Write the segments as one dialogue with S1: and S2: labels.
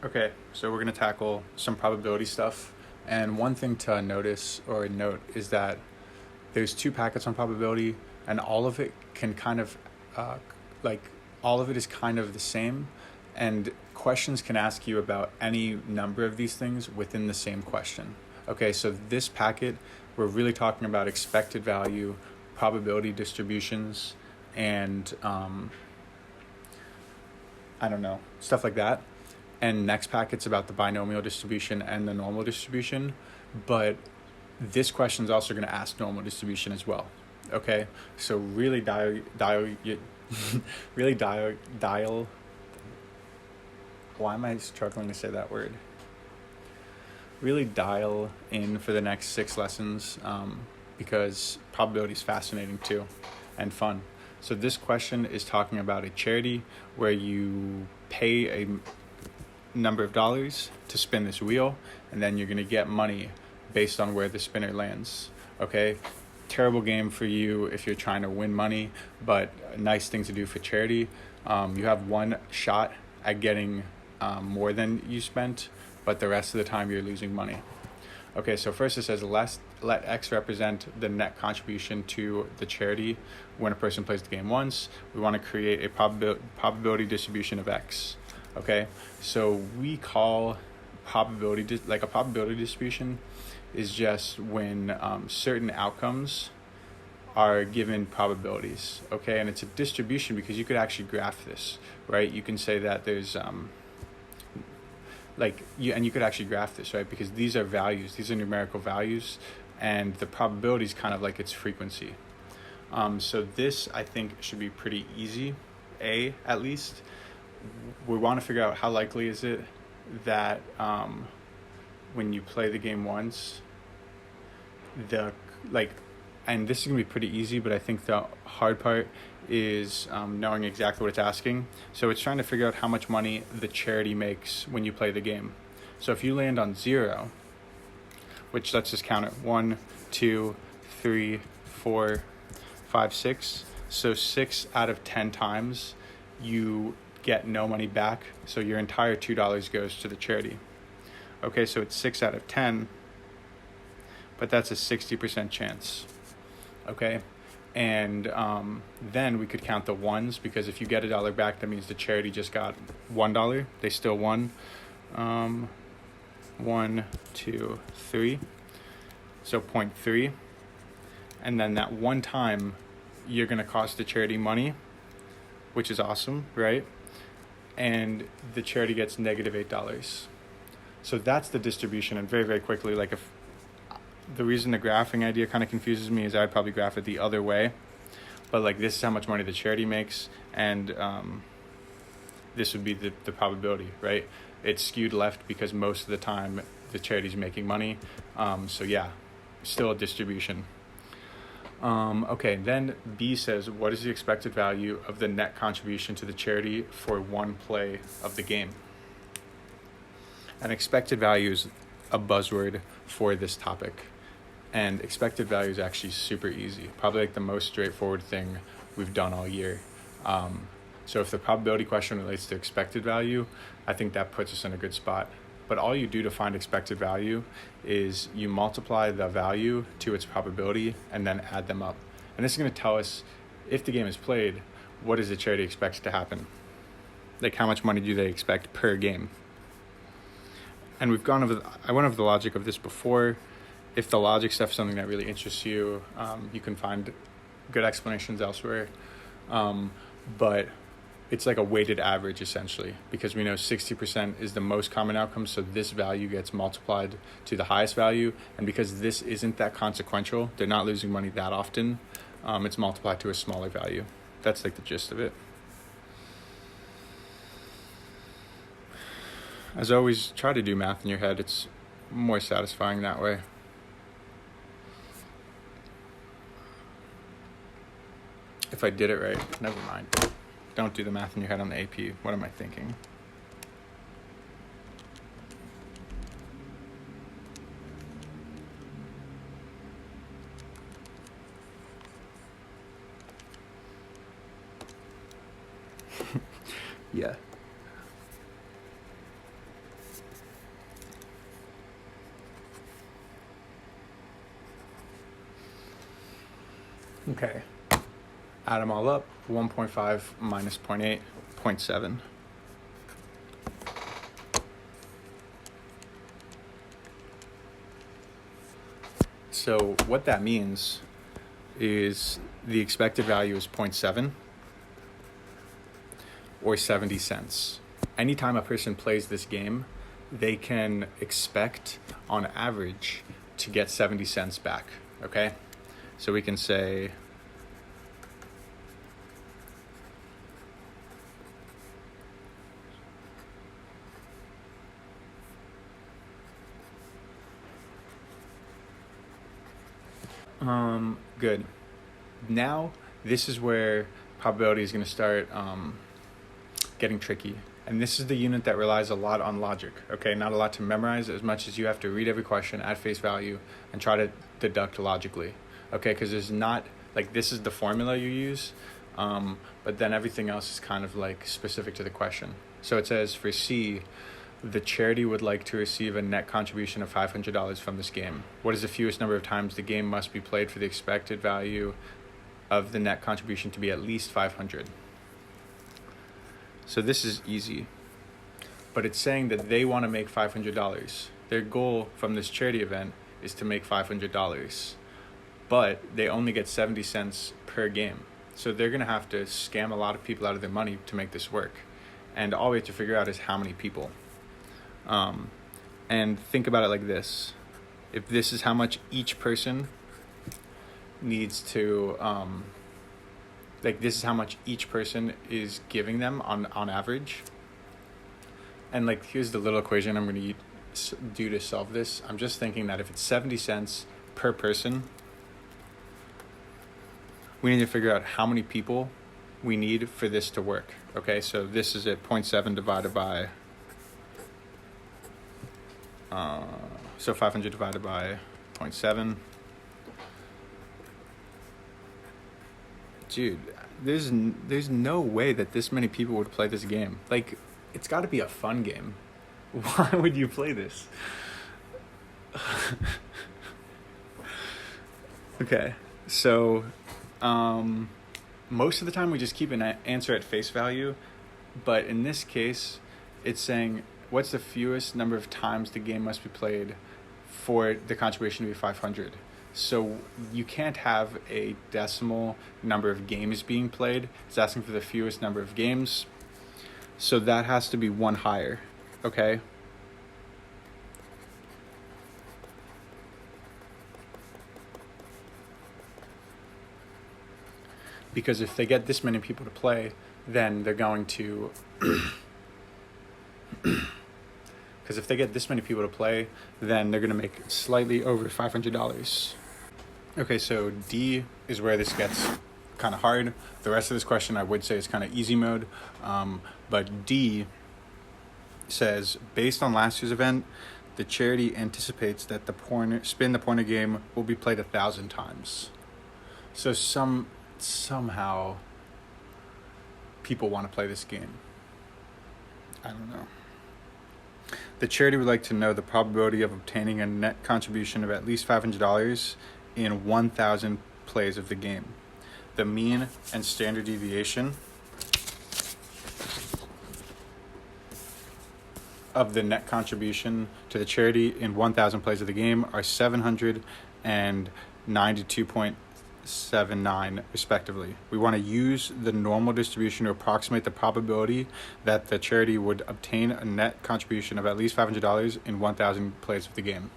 S1: Okay, so we're going to tackle some probability stuff. And one thing to notice or note is that there's two packets on probability, and all of it can kind of, uh, like, all of it is kind of the same. And questions can ask you about any number of these things within the same question. Okay, so this packet, we're really talking about expected value, probability distributions, and I don't know, stuff like that. And next packet's about the binomial distribution and the normal distribution, but this question is also going to ask normal distribution as well. Okay, so really really dial. Why am I struggling to say that word? Really dial in for the next 6 lessons, because probability is fascinating too, and fun. So this question is talking about a charity where you pay a number of dollars to spin this wheel, and then you're going to get money based on where the spinner lands. Okay, terrible game for you if you're trying to win money, but a nice thing to do for charity. You have one shot at getting more than you spent, but the rest of the time you're losing money. Okay, so first it says let X represent the net contribution to the charity when a person plays the game once. We want to create a probability distribution of X. Okay, so we call like a probability distribution is just when certain outcomes are given probabilities. Okay, and it's a distribution because you could actually graph this, right? You can say that there's you could actually graph this, right? Because these are values, these are numerical values, and the probability is kind of like its frequency. So this, I think, should be pretty easy, at least. We want to figure out how likely is it that when you play the game once, and this is going to be pretty easy, but I think the hard part is knowing exactly what it's asking. So it's trying to figure out how much money the charity makes when you play the game. So if you land on 0, which let's just count it, 1, 2, 3, 4, 5, 6. So 6 out of 10 times you get no money back. So your entire $2 goes to the charity. Okay, so it's 6 out of 10, but that's a 60% chance. Okay, and then we could count the ones, because if you get $1 back, that means the charity just got $1. They still won. 1, 2, 3. So 0.3. And then that one time, you're going to cost the charity money, which is awesome, right? And the charity gets negative $8. So that's the distribution. And very, very quickly, like if the reason the graphing idea kind of confuses me is I'd probably graph it the other way, but like this is how much money the charity makes, and this would be the probability, right? It's skewed left because most of the time the charity's making money. So yeah, still a distribution. Okay, then B says, what is the expected value of the net contribution to the charity for one play of the game? And expected value is a buzzword for this topic. And expected value is actually super easy, probably like the most straightforward thing we've done all year. So if the probability question relates to expected value, I think that puts us in a good spot. But all you do to find expected value is you multiply the value to its probability and then add them up. And this is going to tell us, if the game is played, what does the charity expect to happen? Like how much money do they expect per game? And I went over the logic of this before. If the logic stuff is something that really interests you, you can find good explanations elsewhere. But it's like a weighted average, essentially, because we know 60% is the most common outcome, so this value gets multiplied to the highest value. And because this isn't that consequential, they're not losing money that often, it's multiplied to a smaller value. That's like the gist of it. As always, try to do math in your head. It's more satisfying that way. If I did it right, never mind. Don't do the math in your head on the AP. What am I thinking? Yeah. Okay. Add them all up. 1.5 minus 0.8, 0.7. So what that means is the expected value is 0.7 or 70 cents. Anytime a person plays this game, they can expect on average to get 70 cents back, okay? So we can say good. Now, this is where probability is going to start getting tricky. And this is the unit that relies a lot on logic, okay? Not a lot to memorize as much as you have to read every question at face value and try to deduct logically, okay? Because there's not, like, this is the formula you use, but then everything else is kind of like specific to the question. So it says for C, the charity would like to receive a net contribution of $500 from this game. What is the fewest number of times the game must be played for the expected value of the net contribution to be at least 500? So this is easy, but it's saying that they want to make $500. Their goal from this charity event is to make $500, but they only get 70 cents per game. So they're going to have to scam a lot of people out of their money to make this work. And all we have to figure out is how many people. And think about it like this. If this is how much each person needs to, like this is how much each person is giving them on average. And like, here's the little equation I'm going to do to solve this. I'm just thinking that if it's 70 cents per person, we need to figure out how many people we need for this to work. Okay, so this is at 0.7 divided by, so 500 divided by 0.7. Dude, there's no way that this many people would play this game. Like, it's got to be a fun game. Why would you play this? Okay, so most of the time we just keep an answer at face value, but in this case, it's saying what's the fewest number of times the game must be played for the contribution to be 500. So you can't have a decimal number of games being played. It's asking for the fewest number of games. So that has to be one higher, okay? Because if they get this many people to play, then they're going to... Because if they get this many people to play, then they're going to make slightly over $500. Okay, so D is where this gets kind of hard. The rest of this question I would say is kind of easy mode. But D says, based on last year's event, the charity anticipates that the spin the pointer game will be played 1,000 times. So somehow people want to play this game. I don't know. The charity would like to know the probability of obtaining a net contribution of at least $500 in 1,000 plays of the game. The mean and standard deviation of the net contribution to the charity in 1,000 plays of the game are 700 and 92.79 respectively. We want to use the normal distribution to approximate the probability that the charity would obtain a net contribution of at least $500 in 1,000 plays of the game.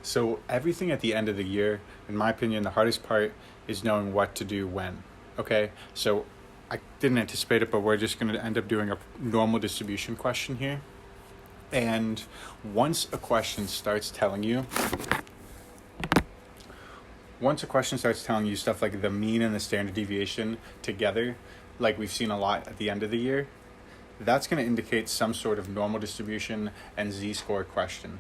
S1: So everything at the end of the year, in my opinion, the hardest part is knowing what to do when. Okay, so I didn't anticipate it, but we're just going to end up doing a normal distribution question here. And once a question starts telling you stuff like the mean and the standard deviation together, like we've seen a lot at the end of the year, that's going to indicate some sort of normal distribution and z-score question,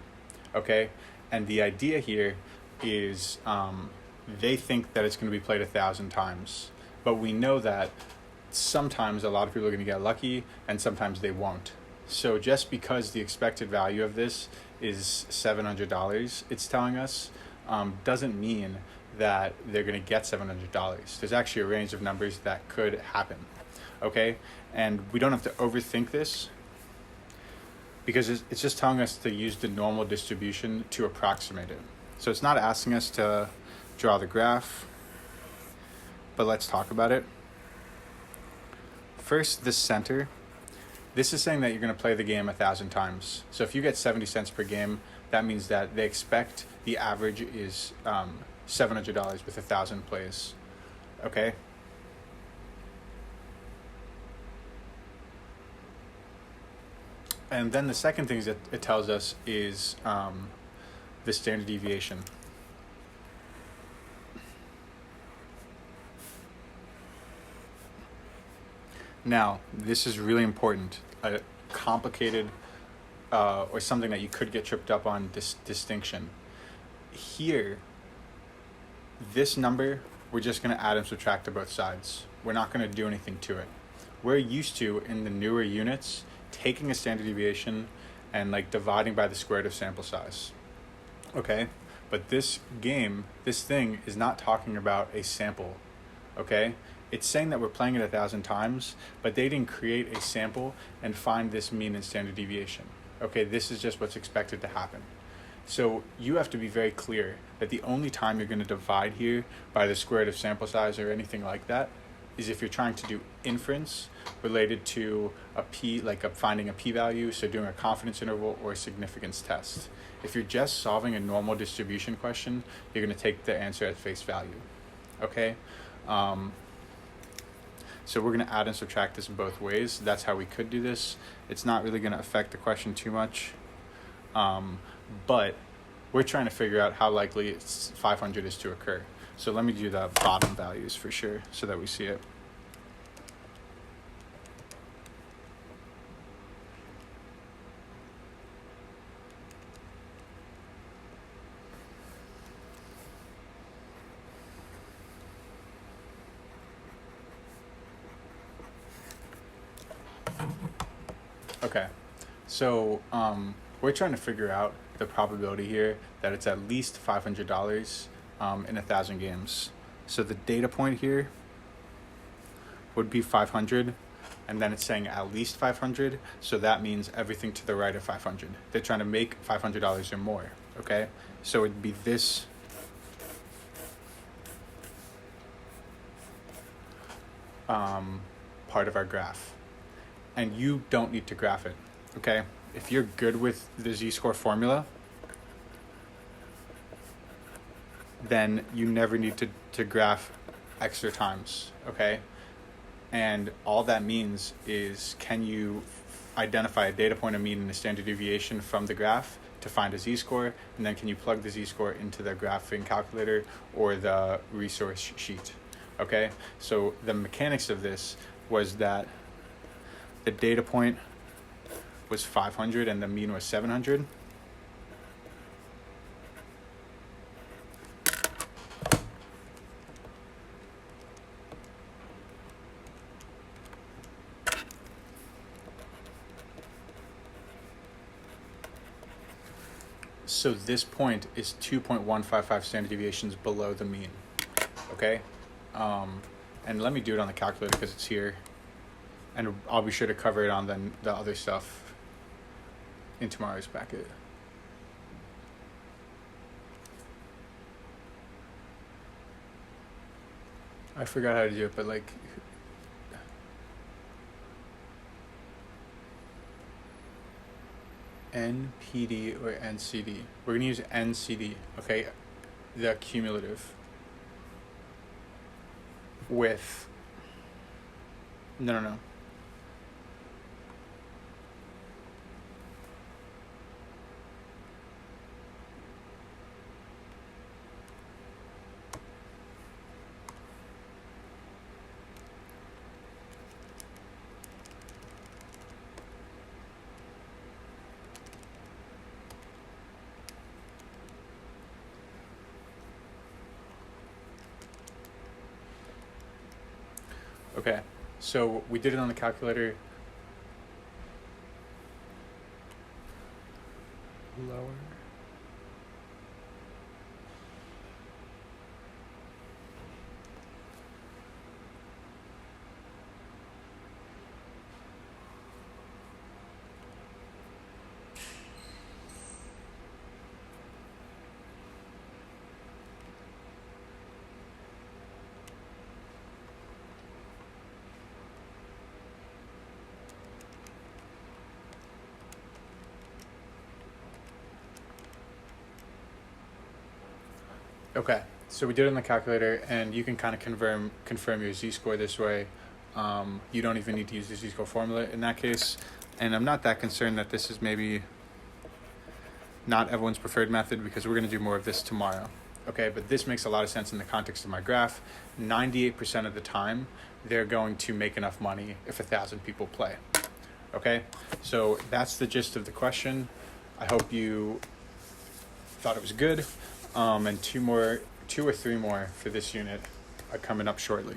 S1: okay? And the idea here is they think that it's going to be played 1,000 times, but we know that sometimes a lot of people are going to get lucky and sometimes they won't. So just because the expected value of this is $700, it's telling us, doesn't mean that they're going to get $700. There's actually a range of numbers that could happen, okay? And we don't have to overthink this because it's just telling us to use the normal distribution to approximate it. So it's not asking us to draw the graph, but let's talk about it. First, the center. This is saying that you're going to play the game 1,000 times. So if you get 70 cents per game, that means that they expect the average is $700 with 1,000 plays. Okay? And then the second thing that it tells us is the standard deviation. Now, this is really important. A complicated or something that you could get tripped up on, this distinction. Here, this number, we're just going to add and subtract to both sides. We're not going to do anything to it. We're used to, in the newer units, taking a standard deviation and like dividing by the square root of sample size. Okay? But this game, this thing is not talking about a sample. Okay? It's saying that we're playing it 1,000 times, but they didn't create a sample and find this mean and standard deviation. Okay, this is just what's expected to happen. So you have to be very clear that the only time you're going to divide here by the square root of sample size or anything like that is if you're trying to do inference related to a p, like finding a p-value, so doing a confidence interval or a significance test. If you're just solving a normal distribution question, you're going to take the answer at face value. Okay? So we're going to add and subtract this in both ways. That's how we could do this. It's not really going to affect the question too much. But we're trying to figure out how likely 500 is to occur. So let me do the bottom values for sure so that we see it. Okay, so we're trying to figure out the probability here that it's at least $500 in 1,000 games. So the data point here would be 500, and then it's saying at least 500, so that means everything to the right of 500. They're trying to make $500 or more, okay? So it'd be this part of our graph. And you don't need to graph it, okay? If you're good with the z-score formula, then you never need to graph extra times, okay? And all that means is, can you identify a data point, a mean, and a standard deviation from the graph to find a z-score, and then can you plug the z-score into the graphing calculator or the resource sheet, okay? So the mechanics of this was that the data point was 500 and the mean was 700. So this point is 2.155 standard deviations below the mean, okay? And let me do it on the calculator because it's here. And I'll be sure to cover it on the other stuff in tomorrow's packet. I forgot how to do it, but like NPD or NCD. We're gonna use NCD, okay? The cumulative with no. Okay, so we did it on the calculator. Lower. Okay, so we did it in the calculator, and you can kind of confirm your z-score this way. You don't even need to use the z-score formula in that case. And I'm not that concerned that this is maybe not everyone's preferred method, because we're going to do more of this tomorrow. Okay, but this makes a lot of sense in the context of my graph. 98% of the time, they're going to make enough money if 1,000 people play. Okay, so that's the gist of the question. I hope you thought it was good. And two or three more for this unit are coming up shortly.